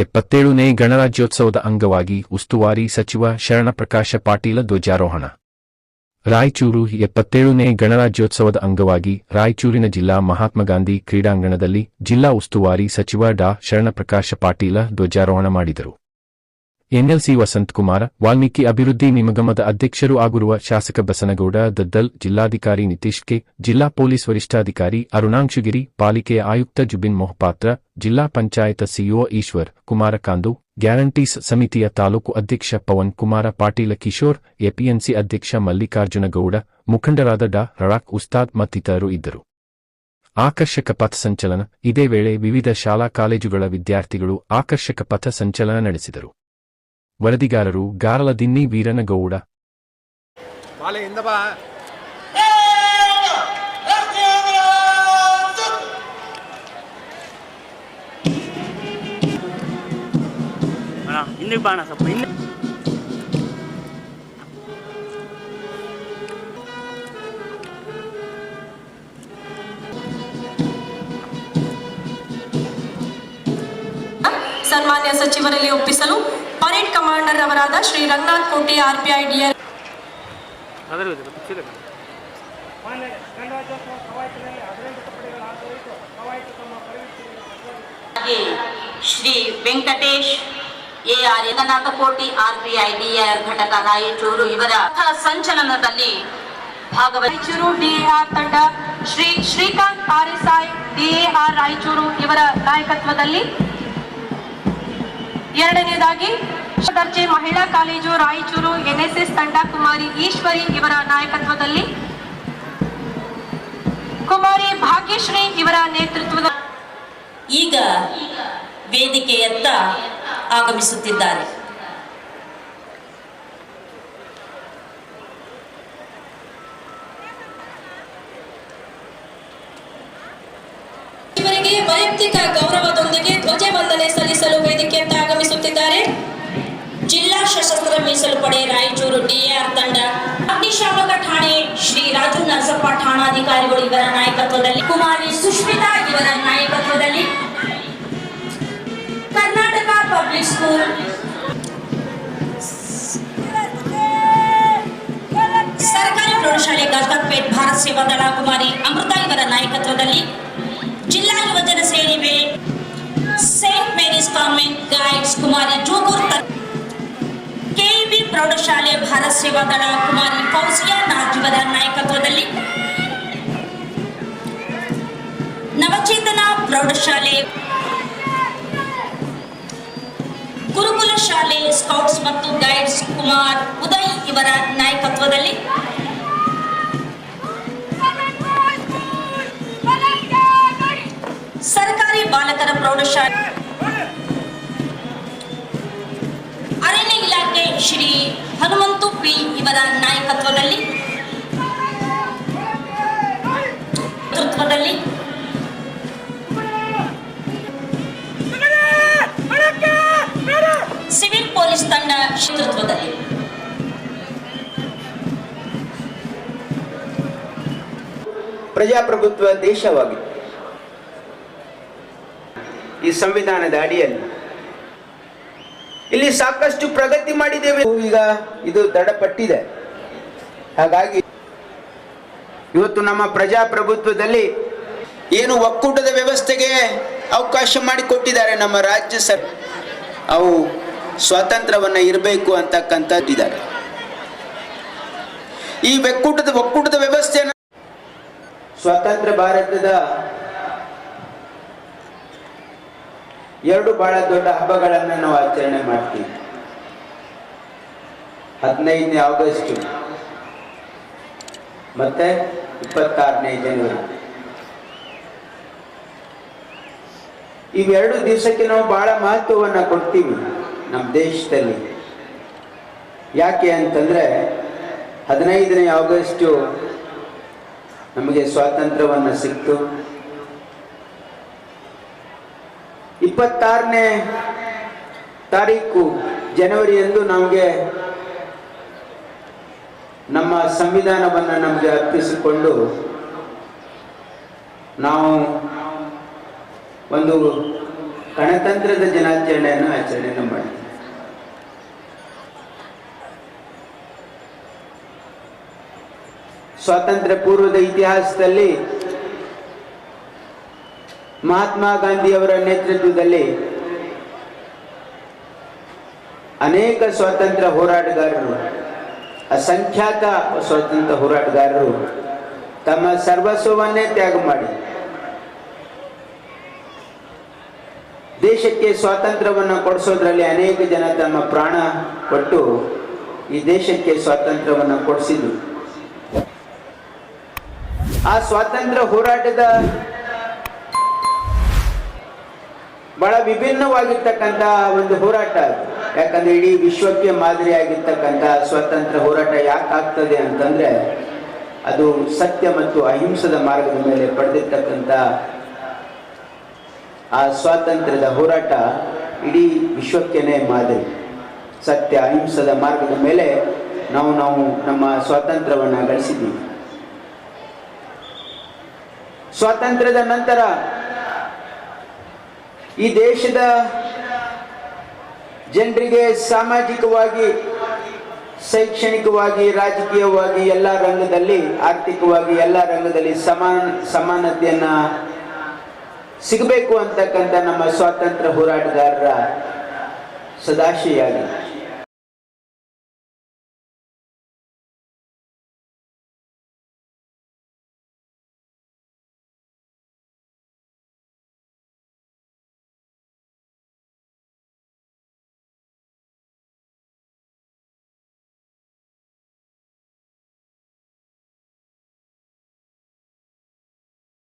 77ನೇ ಗಣರಾಜ್ಯೋತ್ಸವದ ಅಂಗವಾಗಿ ಉಸ್ತುವಾರಿ ಸಚಿವ ಶರಣಪ್ರಕಾಶ ಪಾಟೀಲ ಧ್ವಜಾರೋಹಣ. ರಾಯಚೂರು 77ನೇ ಗಣರಾಜ್ಯೋತ್ಸವದ ಅಂಗವಾಗಿ ರಾಯಚೂರಿನ ಜಿಲ್ಲಾ ಮಹಾತ್ಮಗಾಂಧಿ ಕ್ರೀಡಾಂಗಣದಲ್ಲಿ ಜಿಲ್ಲಾ ಉಸ್ತುವಾರಿ ಸಚಿವ ಡಾ ಶರಣಪ್ರಕಾಶ ಪಾಟೀಲ ಧ್ವಜಾರೋಹಣ ಮಾಡಿದರು. ಎನ್ಎಲ್ಸಿ ವಸಂತಕುಮಾರ, ವಾಲ್ಮೀಕಿ ಅಭಿವೃದ್ಧಿ ನಿಗಮದ ಅಧ್ಯಕ್ಷರೂ ಆಗಿರುವ ಶಾಸಕ ಬಸನಗೌಡ ದದ್ದಲ್, ಜಿಲ್ಲಾಧಿಕಾರಿ ನಿತೀಶ್ ಕೆ, ಜಿಲ್ಲಾ ಪೊಲೀಸ್ ವರಿಷ್ಠಾಧಿಕಾರಿ ಅರುಣಾಂಶುಗಿರಿ, ಪಾಲಿಕೆಯ ಆಯುಕ್ತ ಜುಬಿನ್ ಮೊಹಪಾತ್ರ, ಜಿಲ್ಲಾ ಪಂಚಾಯತ್ ಸಿಇಒ ಈಶ್ವರ್ ಕುಮಾರ ಕಾಂದು, ಗ್ಯಾರಂಟೀಸ್ ಸಮಿತಿಯ ತಾಲೂಕು ಅಧ್ಯಕ್ಷ ಪವನ್ ಕುಮಾರ ಪಾಟೀಲ ಕಿಶೋರ್, ಎಪಿಎಂಸಿ ಅಧ್ಯಕ್ಷ ಮಲ್ಲಿಕಾರ್ಜುನ ಗೌಡ, ಮುಖಂಡರಾದ ಡಾ ರಳಾಕ್ ಉಸ್ತಾದ್ ಮತ್ತಿತರರು ಇದ್ದರು. ಆಕರ್ಷಕ ಪಥಸಂಚಲನ. ಇದೇ ವೇಳೆ ವಿವಿಧ ಶಾಲಾ ಕಾಲೇಜುಗಳ ವಿದ್ಯಾರ್ಥಿಗಳು ಆಕರ್ಷಕ ಪಥ ಸಂಚಲನ ನಡೆಸಿದರು. ವರದಿಗಾರರು ಗಾರಲದಿನ್ನಿ ವೀರನಗೌಡ. ಸನ್ಮಾನ್ಯ ಸಚಿವರಲ್ಲಿ ಒಪ್ಪಿಸಲು ಪರೇಡ್ ಕಮಾಂಡರ್ ಅವರಾದ Shri Ranganath Koti RPI DR Shri Venkatesh AR Ranganatha Koti RPI D R ಘಟಕ ರಾಯಚೂರು ಇವರ ಸಂಚಲನದಲ್ಲಿ ರಾಯಚೂರು ಡಿಎಆರ್ ತಂಡ ಶ್ರೀ ಶ್ರೀಕಾಂತ್ ಆರ್ಎಸ್ಐ ಡಿಎಆರ್ ರಾಯಚೂರು ಇವರ ನಾಯಕತ್ವದಲ್ಲಿ. ಎರಡನೇದಾಗಿ ದರ್ಜೆ ಮಹಿಳಾ ಕಾಲೇಜು ರಾಯಚೂರು ಎನ್ಎಸ್ಎಸ್ ತಂಡ ಕುಮಾರಿ ಈಶ್ವರಿ ಇವರ ನಾಯಕತ್ವದಲ್ಲಿ ಕುಮಾರಿ ಭಾಗ್ಯಶ್ರೀ ಇವರ ನೇತೃತ್ವದ ಈಗ ವೇದಿಕೆಯತ್ತ ಆಗಮಿಸುತ್ತಿದ್ದಾರೆ. ಇವರಿಗೆ ವೈಯಕ್ತಿಕ ಗೌರವದೊಂದಿಗೆ ಧ್ವಜವಂದನೆ ಸಲ್ಲಿಸಲು ವೇದಿಕೆಯತ್ತ ಆಗಮಿಸುತ್ತಿದ್ದಾರೆ ಜಿಲ್ಲಾ ಸಶಸ್ತ್ರ ಮೀಸಲು ಪಡೆ ರಾಯಚೂರು ಡಿಆರ್ ತಂಡ, ಅಗ್ನಿಶಾಮಕ ಠಾಣೆ ಶ್ರೀ ರಾಜು ನರಸಪ್ಪ ಠಾಣಾಧಿಕಾರಿಗಳು ಇವರ ನಾಯಕತ್ವದಲ್ಲಿ, ಕುಮಾರಿ ಸುಷ್ಮಿತಾ ಇವರ ನಾಯಕತ್ವದಲ್ಲಿ, ಕರ್ನಾಟಕ ಪಬ್ಲಿಕ್ ಸ್ಕೂಲ್ ಸರ್ಕಾರಿ ಪ್ರೌಢಶಾಲೆ ಗಲ್ಕತ್ಪೇಟ್ ಭಾರತ್ ಸೇವಾ ದಳ ಕುಮಾರಿ ಅಮೃತ ಇವರ ನಾಯಕತ್ವದಲ್ಲಿ, ಜಿಲ್ಲಾ ಯುವಜನ ಸೇವೆ ಸೇಂಟ್ ಮೇರೀಸ್ ಕಾನ್ವೆಂಟ್ ಗೈಡ್ಸ್ ಕುಮಾರಿ ಜೋಗೂರ್, ಕೆಇಬಿ ಪ್ರೌಢಶಾಲೆ ಭಾರತ್ ಸೇವಾ ದಳ ಕುಮಾರಿ ಫೌಜಿಯಾ ನಾಜ್ ಇವರ ನಾಯಕತ್ವದಲ್ಲಿ, ನವಚೇತನ ಪ್ರೌಢಶಾಲೆ ಗುರುಕುಲ ಶಾಲೆ ಸ್ಕೌಟ್ಸ್ ಮತ್ತು ಗೈಡ್ಸ್ ಕುಮಾರ್ ಉದಯ್ ಇವರ ನಾಯಕತ್ವದಲ್ಲಿ, ಸರ್ಕಾರಿ ಬಾಲಕರ ಪ್ರೌಢಶಾಲೆ ಅರಣ್ಯ ಇಲಾಖೆ ಶ್ರೀ ಹನುಮಂತು ಪಿ ಇವರ ನಾಯಕತ್ವದಲ್ಲಿ, ನೇತೃತ್ವದಲ್ಲಿ, ಸಿವಿಲ್ ಪೊಲೀಸ್ ತಂಡ ನೇತೃತ್ವದಲ್ಲಿ. ಪ್ರಜಾಪ್ರಭುತ್ವ ದೇಶವಾಗಿದೆ. ಈ ಸಂವಿಧಾನದ ಅಡಿಯಲ್ಲಿ ಇಲ್ಲಿ ಸಾಕಷ್ಟು ಪ್ರಗತಿ ಮಾಡಿದ್ದೇವೆ. ಈಗ ಇದು ದಡಪಟ್ಟಿದೆ. ಹಾಗಾಗಿ ಇವತ್ತು ನಮ್ಮ ಪ್ರಜಾಪ್ರಭುತ್ವದಲ್ಲಿ ಏನು ಒಕ್ಕೂಟದ ವ್ಯವಸ್ಥೆಗೆ ಅವಕಾಶ ಮಾಡಿಕೊಟ್ಟಿದ್ದಾರೆ ನಮ್ಮ ರಾಜ್ಯ ಸರ್ಕಾರ, ಅವು ಸ್ವಾತಂತ್ರ್ಯವನ್ನ ಇರಬೇಕು ಅಂತಕ್ಕಂಥದ್ದಿದ್ದಾರೆ. ಈ ಒಕ್ಕೂಟದ ವ್ಯವಸ್ಥೆಯನ್ನು ಸ್ವಾತಂತ್ರ್ಯ ಭಾರತದ ಎರಡು ಬಹಳ ದೊಡ್ಡ ಹಬ್ಬಗಳನ್ನು ನಾವು ಆಚರಣೆ ಮಾಡ್ತೀವಿ. 15ನೇ ಆಗಸ್ಟ್ ಮತ್ತೆ 26ನೇ ಜನವರಿ. ಇವೆರಡು ದಿವಸಕ್ಕೆ ನಾವು ಬಹಳ ಮಹತ್ವವನ್ನು ಕೊಡ್ತೀವಿ ನಮ್ಮ ದೇಶದಲ್ಲಿ. ಯಾಕೆ ಅಂತಂದ್ರೆ 15ನೇ ಆಗಸ್ಟ್ ನಮಗೆ ಸ್ವಾತಂತ್ರ್ಯವನ್ನು ಸಿಕ್ತು. 26ನೇ ತಾರೀಕು ಜನವರಿಯಂದು ನಮಗೆ ನಮ್ಮ ಸಂವಿಧಾನವನ್ನು ನಮಗೆ ಅರ್ಪಿಸಿಕೊಂಡು ನಾವು ಒಂದು ಗಣತಂತ್ರದ ದಿನಾಚರಣೆಯನ್ನು ಆಚರಣೆಯನ್ನು ಮಾಡಿದ್ದೀವಿ. ಸ್ವಾತಂತ್ರ್ಯ ಪೂರ್ವದ ಇತಿಹಾಸದಲ್ಲಿ ಮಹಾತ್ಮ ಗಾಂಧಿಯವರ ನೇತೃತ್ವದಲ್ಲಿ ಅನೇಕ ಸ್ವಾತಂತ್ರ್ಯ ಹೋರಾಟಗಾರರು, ಅಸಂಖ್ಯಾತ ಸ್ವಾತಂತ್ರ್ಯ ಹೋರಾಟಗಾರರು ತಮ್ಮ ಸರ್ವಸ್ವವನ್ನೇ ತ್ಯಾಗ ಮಾಡಿ ದೇಶಕ್ಕೆ ಸ್ವಾತಂತ್ರ್ಯವನ್ನು ಕೊಡಿಸೋದ್ರಲ್ಲಿ ಅನೇಕ ಜನ ತಮ್ಮ ಪ್ರಾಣ ಕೊಟ್ಟು ಈ ದೇಶಕ್ಕೆ ಸ್ವಾತಂತ್ರ್ಯವನ್ನು ಕೊಡಿಸಿದ್ರು. ಆ ಸ್ವಾತಂತ್ರ್ಯ ಹೋರಾಟದ ಬಹಳ ವಿಭಿನ್ನವಾಗಿರ್ತಕ್ಕಂಥ ಒಂದು ಹೋರಾಟ ಅದು. ಯಾಕಂದ್ರೆ ಇಡೀ ವಿಶ್ವಕ್ಕೆ ಮಾದರಿಯಾಗಿರ್ತಕ್ಕಂಥ ಸ್ವಾತಂತ್ರ್ಯ ಹೋರಾಟ ಯಾಕಾಗ್ತದೆ ಅಂತಂದ್ರೆ ಅದು ಸತ್ಯ ಮತ್ತು ಅಹಿಂಸದ ಮಾರ್ಗದ ಮೇಲೆ ಪಡೆದಿರ್ತಕ್ಕಂಥ ಆ ಸ್ವಾತಂತ್ರ್ಯದ ಹೋರಾಟ ಇಡೀ ವಿಶ್ವಕ್ಕೇನೆ ಮಾದರಿ. ಸತ್ಯ ಅಹಿಂಸದ ಮಾರ್ಗದ ಮೇಲೆ ನಾವು ನಮ್ಮ ಸ್ವಾತಂತ್ರ್ಯವನ್ನು ಗಳಿಸಿದ್ದೀವಿ. ಸ್ವಾತಂತ್ರ್ಯದ ನಂತರ ಈ ದೇಶದ ಜನರಿಗೆ ಸಾಮಾಜಿಕವಾಗಿ, ಶೈಕ್ಷಣಿಕವಾಗಿ, ರಾಜಕೀಯವಾಗಿ ಎಲ್ಲ ರಂಗದಲ್ಲಿ, ಆರ್ಥಿಕವಾಗಿ ಎಲ್ಲ ರಂಗದಲ್ಲಿ ಸಮಾನತೆಯನ್ನ ಸಿಗಬೇಕು ಅಂತಕ್ಕಂಥ ನಮ್ಮ ಸ್ವಾತಂತ್ರ್ಯ ಹೋರಾಟಗಾರರ ಸದಾಶಯ ಆಗಿದೆ.